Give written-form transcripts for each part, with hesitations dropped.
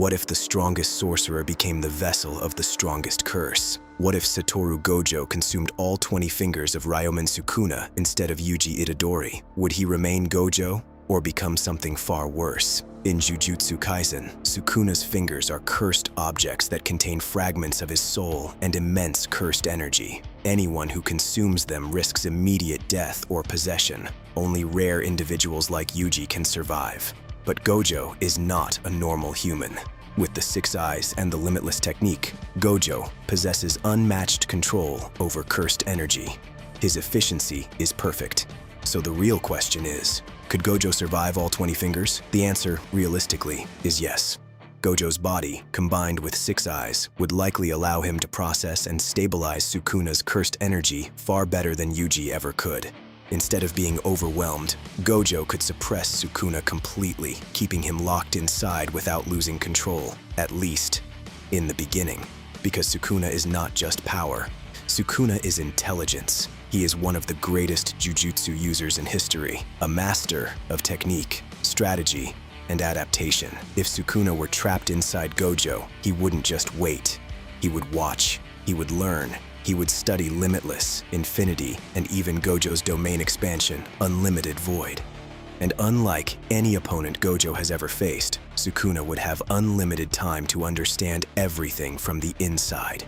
What if the strongest sorcerer became the vessel of the strongest curse? What if Satoru Gojo consumed all 20 fingers of Ryomen Sukuna instead of Yuji Itadori? Would he remain Gojo or become something far worse? In Jujutsu Kaisen, Sukuna's fingers are cursed objects that contain fragments of his soul and immense cursed energy. Anyone who consumes them risks immediate death or possession. Only rare individuals like Yuji can survive. But Gojo is not a normal human. With the Six Eyes and the Limitless technique, Gojo possesses unmatched control over cursed energy. His efficiency is perfect. So the real question is, could Gojo survive all 20 fingers? The answer, realistically, is yes. Gojo's body, combined with Six Eyes, would likely allow him to process and stabilize Sukuna's cursed energy far better than Yuji ever could. Instead of being overwhelmed, Gojo could suppress Sukuna completely, keeping him locked inside without losing control, at least in the beginning. Because Sukuna is not just power. Sukuna is intelligence. He is one of the greatest Jujutsu users in history, a master of technique, strategy, and adaptation. If Sukuna were trapped inside Gojo, he wouldn't just wait. He would watch, he would learn, he would study Limitless, Infinity, and even Gojo's domain expansion, Unlimited Void. And unlike any opponent Gojo has ever faced, Sukuna would have unlimited time to understand everything from the inside.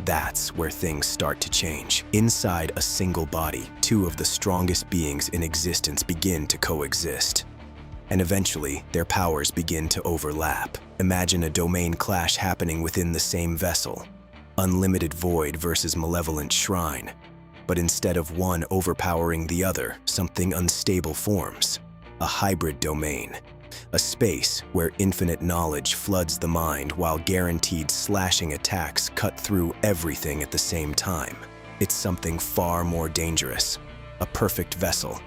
That's where things start to change. Inside a single body, two of the strongest beings in existence begin to coexist. And eventually, their powers begin to overlap. Imagine a domain clash happening within the same vessel. Unlimited Void versus Malevolent Shrine. But instead of one overpowering the other, something unstable forms. A hybrid domain. A space where infinite knowledge floods the mind while guaranteed slashing attacks cut through everything at the same time. It's something far more dangerous. A perfect vessel.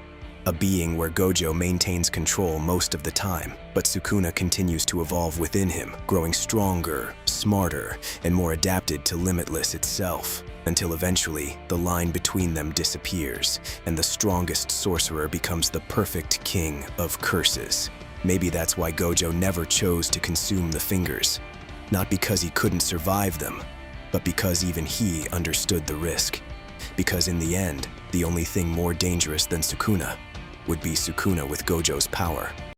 A being where Gojo maintains control most of the time, but Sukuna continues to evolve within him, growing stronger, smarter, and more adapted to Limitless itself, until eventually the line between them disappears, and the strongest sorcerer becomes the perfect king of curses. Maybe that's why Gojo never chose to consume the fingers. Not because he couldn't survive them, but because even he understood the risk. Because in the end, the only thing more dangerous than Sukuna would be Sukuna with Gojo's power.